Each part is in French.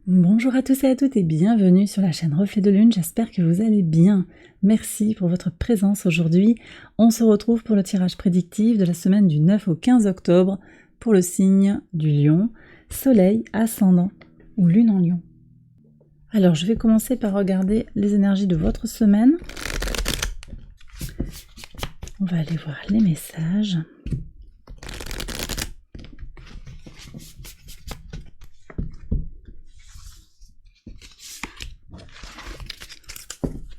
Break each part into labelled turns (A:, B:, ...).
A: Bonjour à tous et à toutes et bienvenue sur la chaîne Reflet de Lune, j'espère que vous allez bien. Merci pour votre présence aujourd'hui. On se retrouve pour le tirage prédictif de la semaine du 9 au 15 octobre pour le signe du Lion, Soleil, Ascendant ou Lune en Lion. Alors je vais commencer par regarder les énergies de votre semaine. On va aller voir les messages.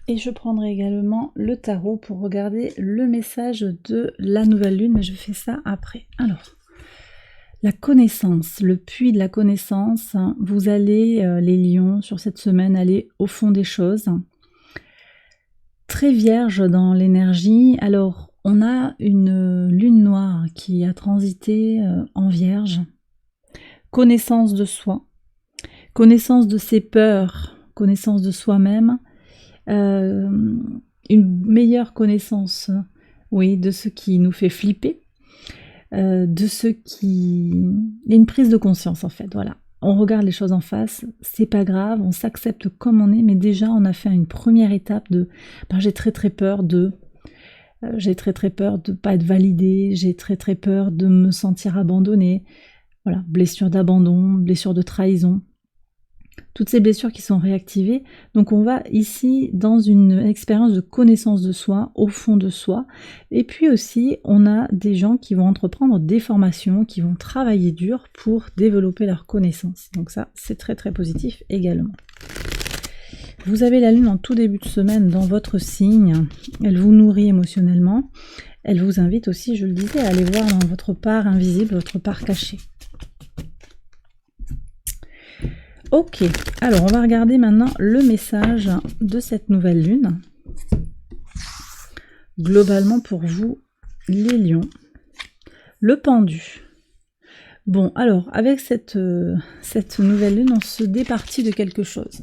A: Et je prendrai également le tarot pour regarder le message de la nouvelle lune, mais je fais ça après. Alors, la connaissance, le puits de la connaissance, vous allez, les lions, sur cette semaine, aller au fond des choses. Très vierge dans l'énergie. Alors, on a une lune noire qui a transité en vierge. Connaissance de soi, connaissance de ses peurs, connaissance de soi-même. Une meilleure connaissance, oui, de ce qui nous fait flipper, de ce qui... Il y a une prise de conscience en fait, voilà. On regarde les choses en face, c'est pas grave, on s'accepte comme on est, mais déjà on a fait une première étape de... j'ai très peur de... j'ai très peur de pas être validée, j'ai très peur de me sentir abandonnée, voilà, blessure d'abandon, blessure de trahison. Toutes ces blessures qui sont réactivées. Donc on va ici dans une expérience de connaissance de soi, au fond de soi. Et puis aussi, on a des gens qui vont entreprendre des formations, qui vont travailler dur pour développer leur connaissance. Donc ça, c'est très positif également. Vous avez la lune en tout début de semaine dans votre signe. Elle vous nourrit émotionnellement. Elle vous invite aussi, je le disais, à aller voir dans votre part invisible, votre part cachée. Ok, alors on va regarder maintenant le message de cette nouvelle lune. Globalement pour vous, les lions. Le pendu. Bon, alors, avec cette nouvelle lune, on se départit de quelque chose.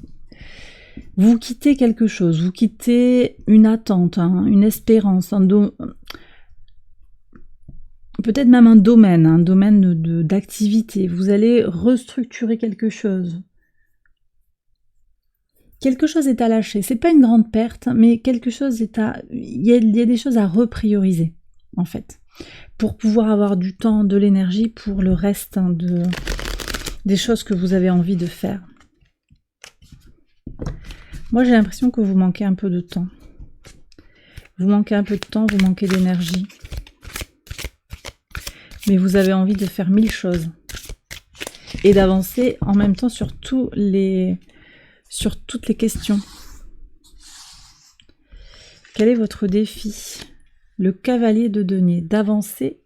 A: Vous quittez quelque chose, vous quittez une attente, une espérance, peut-être même un domaine d'activité. Vous allez restructurer quelque chose. Quelque chose est à lâcher. C'est pas une grande perte, mais quelque chose est à... Il y a des choses à reprioriser, en fait, pour pouvoir avoir du temps, de l'énergie pour le reste des choses que vous avez envie de faire. Moi, j'ai l'impression que vous manquez un peu de temps. Vous manquez un peu de temps, vous manquez d'énergie. Mais vous avez envie de faire 1000 choses. Et d'avancer en même temps sur toutes les questions. Quel est votre défi? Le cavalier de denier, d'avancer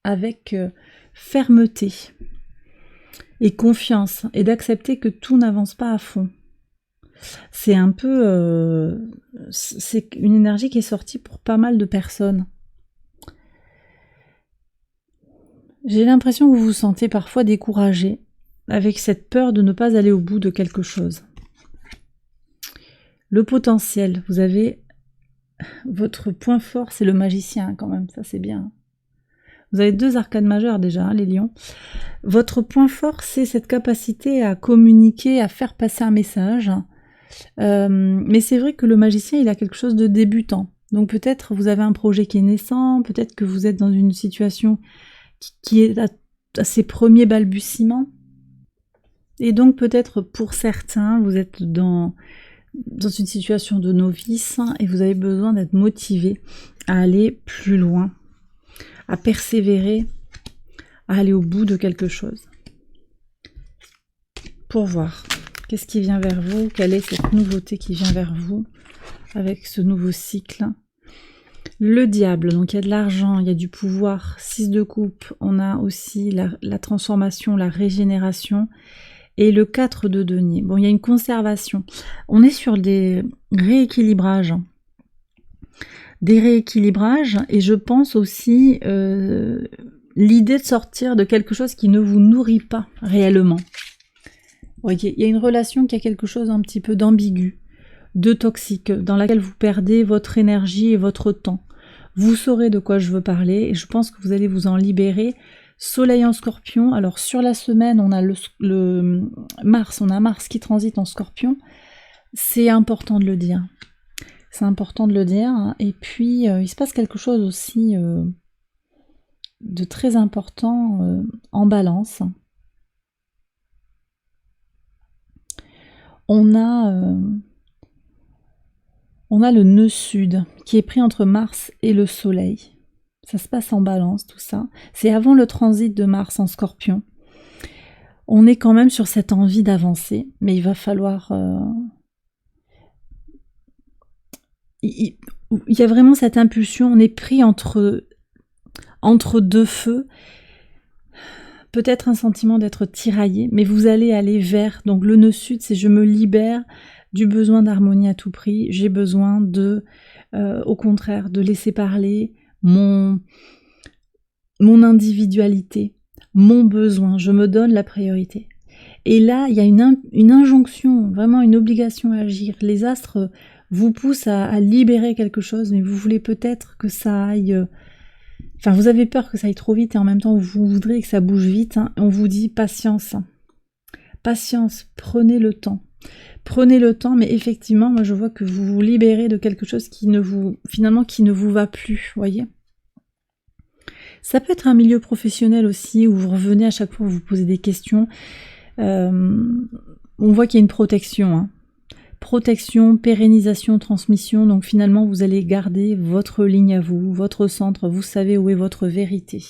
A: avec fermeté et confiance et d'accepter que tout n'avance pas à fond. C'est un peu... c'est une énergie qui est sortie pour pas mal de personnes. J'ai l'impression que vous vous sentez parfois découragé avec cette peur de ne pas aller au bout de quelque chose. Le potentiel, vous avez votre point fort, c'est le magicien quand même, ça c'est bien. Vous avez 2 arcanes majeures déjà, les lions. Votre point fort, c'est cette capacité à communiquer, à faire passer un message. Mais c'est vrai que le magicien, il a quelque chose de débutant. Donc peut-être vous avez un projet qui est naissant, peut-être que vous êtes dans une situation qui est à ses premiers balbutiements. Et donc peut-être pour certains, vous êtes dans une situation de novice et vous avez besoin d'être motivé à aller plus loin, à persévérer, à aller au bout de quelque chose. Pour voir, qu'est-ce qui vient vers vous? Quelle est cette nouveauté qui vient vers vous avec ce nouveau cycle? Le diable, donc il y a de l'argent, il y a du pouvoir. 6 de coupe, on a aussi la transformation, la régénération. Et le 4 de denier. Bon, il y a une conservation. On est sur des rééquilibrages. Et je pense aussi l'idée de sortir de quelque chose qui ne vous nourrit pas réellement. Voyez, il y a une relation qui a quelque chose un petit peu d'ambigu, de toxique, dans laquelle vous perdez votre énergie et votre temps. Vous saurez de quoi je veux parler et je pense que vous allez vous en libérer Soleil en Scorpion. Alors sur la semaine, on a le Mars, on a Mars qui transite en Scorpion. C'est important de le dire. C'est important de le dire. Et puis, il se passe quelque chose aussi de très important en Balance. On a le nœud sud qui est pris entre Mars et le Soleil. Ça se passe en Balance, tout ça. C'est avant le transit de Mars en Scorpion. On est quand même sur cette envie d'avancer, mais il va falloir... il y a vraiment cette impulsion, on est pris entre deux feux. Peut-être un sentiment d'être tiraillé, mais vous allez aller vers... Donc le nœud sud, c'est je me libère du besoin d'harmonie à tout prix. J'ai besoin de, au contraire, de laisser parler mon individualité, mon besoin, je me donne la priorité. Et là, il y a une injonction, vraiment une obligation à agir. Les astres vous poussent à libérer quelque chose, mais vous voulez peut-être que ça aille... Enfin, vous avez peur que ça aille trop vite et en même temps, vous voudrez que ça bouge vite. Hein. On vous dit patience. Patience, prenez le temps. Prenez le temps, mais effectivement, moi je vois que vous vous libérez de quelque chose qui ne vous va plus, voyez. Ça peut être un milieu professionnel aussi, où vous revenez à chaque fois, vous posez des questions. On voit qu'il y a une protection. Hein. Protection, pérennisation, transmission. Donc finalement, vous allez garder votre ligne à vous, votre centre. Vous savez où est votre vérité.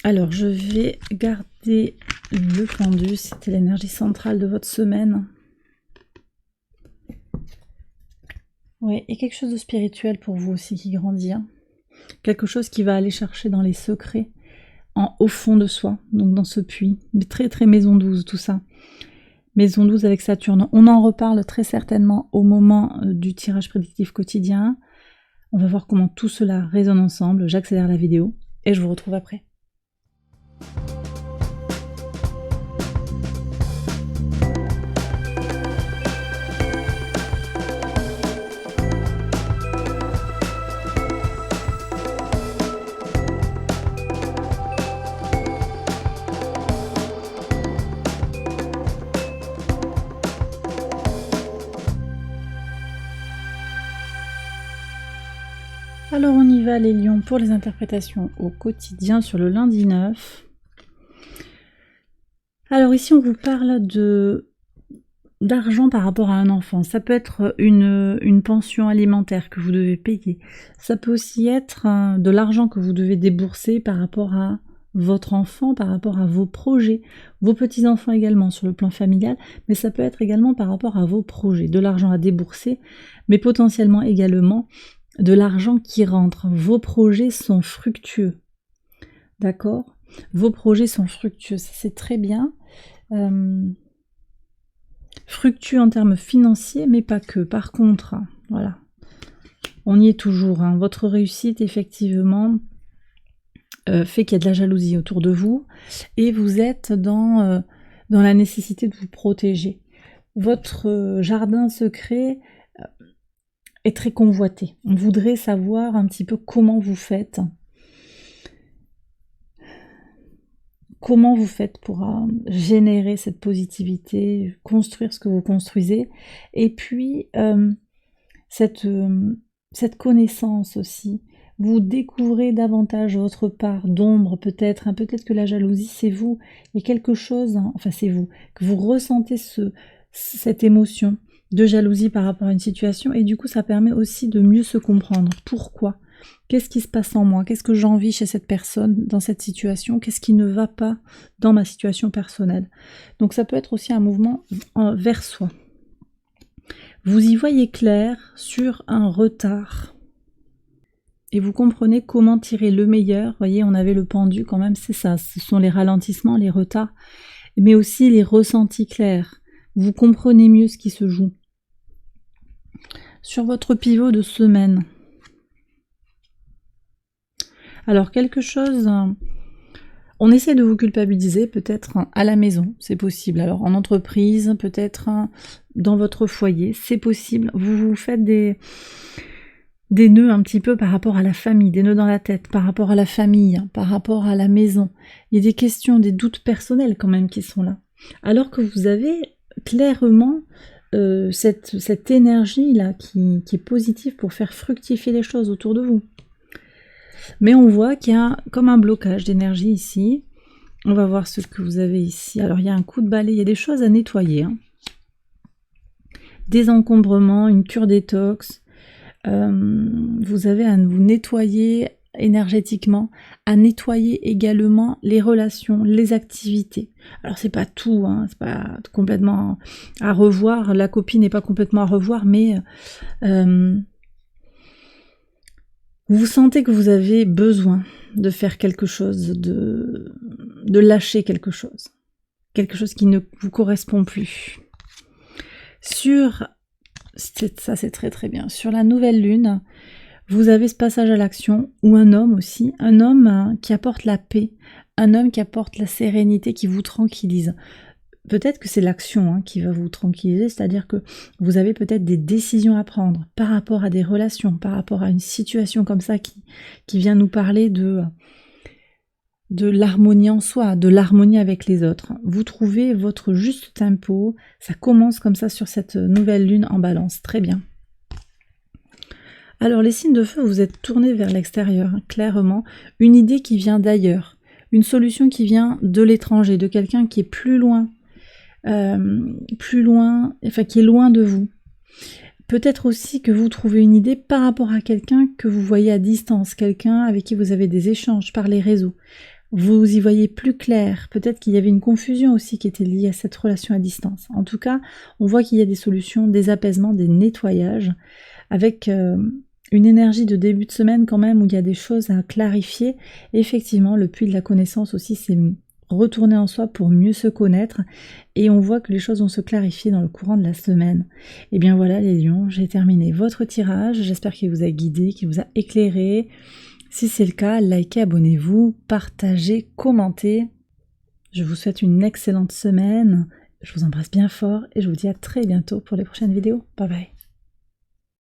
A: Alors, je vais garder le pendu. C'était l'énergie centrale de votre semaine. Oui, et quelque chose de spirituel pour vous aussi qui grandit. Hein. Quelque chose qui va aller chercher dans les secrets, au fond de soi, donc dans ce puits. Mais très très maison 12, tout ça. Maison 12 avec Saturne. On en reparle très certainement au moment du tirage prédictif quotidien. On va voir comment tout cela résonne ensemble. J'accélère la vidéo et je vous retrouve après. Alors on y va les lions pour les interprétations au quotidien sur le lundi 9. Alors ici on vous parle d'argent par rapport à un enfant. Ça peut être une pension alimentaire que vous devez payer. Ça peut aussi être de l'argent que vous devez débourser par rapport à votre enfant, par rapport à vos projets, vos petits-enfants également sur le plan familial, mais ça peut être également par rapport à vos projets, de l'argent à débourser, mais potentiellement également de l'argent qui rentre. Vos projets sont fructueux, d'accord ? Vos projets sont fructueux, c'est très bien. Fructueux en termes financiers, mais pas que. Par contre, voilà, on y est toujours. Hein. Votre réussite, effectivement, fait qu'il y a de la jalousie autour de vous et vous êtes dans la nécessité de vous protéger. Votre jardin secret est très convoité. On voudrait savoir un petit peu comment vous faites. Comment vous faites pour générer cette positivité, construire ce que vous construisez. Et puis, cette connaissance aussi. Vous découvrez davantage votre part d'ombre, peut-être. Peut-être que la jalousie, c'est vous. Il y a quelque chose, enfin c'est vous, que vous ressentez cette émotion de jalousie par rapport à une situation. Et du coup, ça permet aussi de mieux se comprendre. Pourquoi ? Qu'est-ce qui se passe en moi? Qu'est-ce que j'envie chez cette personne dans cette situation? Qu'est-ce qui ne va pas dans ma situation personnelle? Donc ça peut être aussi un mouvement vers soi. Vous y voyez clair sur un retard. Et vous comprenez comment tirer le meilleur. Vous voyez, on avait le pendu quand même, c'est ça. Ce sont les ralentissements, les retards, mais aussi les ressentis clairs. Vous comprenez mieux ce qui se joue. Sur votre pivot de semaine. Alors quelque chose, on essaie de vous culpabiliser peut-être à la maison, c'est possible. Alors en entreprise, peut-être dans votre foyer, c'est possible. Vous vous faites des nœuds un petit peu par rapport à la famille, des nœuds dans la tête, par rapport à la famille, par rapport à la maison. Il y a des questions, des doutes personnels quand même qui sont là. Alors que vous avez clairement cette énergie-là qui est positive pour faire fructifier les choses autour de vous. Mais on voit qu'il y a comme un blocage d'énergie ici. On va voir ce que vous avez ici. Alors il y a un coup de balai, il y a des choses à nettoyer. Hein. Des encombrements, une cure détox. Vous avez à vous nettoyer énergétiquement, à nettoyer également les relations, les activités. Alors c'est pas tout, hein, c'est pas complètement à revoir, la copie n'est pas complètement à revoir, mais vous sentez que vous avez besoin de faire quelque chose, de lâcher quelque chose qui ne vous correspond plus. Ça c'est très très bien, sur la nouvelle lune, vous avez ce passage à l'action, ou un homme aussi, un homme qui apporte la paix, un homme qui apporte la sérénité, qui vous tranquillise. Peut-être que c'est l'action qui va vous tranquilliser, c'est-à-dire que vous avez peut-être des décisions à prendre par rapport à des relations, par rapport à une situation comme ça qui vient nous parler de l'harmonie en soi, de l'harmonie avec les autres. Vous trouvez votre juste tempo, ça commence comme ça sur cette nouvelle lune en balance, très bien. Alors les signes de feu, vous êtes tournés vers l'extérieur, clairement, une idée qui vient d'ailleurs, une solution qui vient de l'étranger, de quelqu'un qui est plus loin, qui est loin de vous. Peut-être aussi que vous trouvez une idée par rapport à quelqu'un que vous voyez à distance, quelqu'un avec qui vous avez des échanges par les réseaux. Vous y voyez plus clair, peut-être qu'il y avait une confusion aussi qui était liée à cette relation à distance. En tout cas, on voit qu'il y a des solutions, des apaisements, des nettoyages, avec une énergie de début de semaine quand même où il y a des choses à clarifier. Et effectivement, le puits de la connaissance aussi, c'est retourner en soi pour mieux se connaître, et on voit que les choses vont se clarifier dans le courant de la semaine. Et bien voilà les lions, j'ai terminé votre tirage, j'espère qu'il vous a guidé, qu'il vous a éclairé. Si c'est le cas, likez, abonnez-vous, partagez, commentez. Je vous souhaite une excellente semaine, je vous embrasse bien fort et je vous dis à très bientôt pour les prochaines vidéos. Bye bye.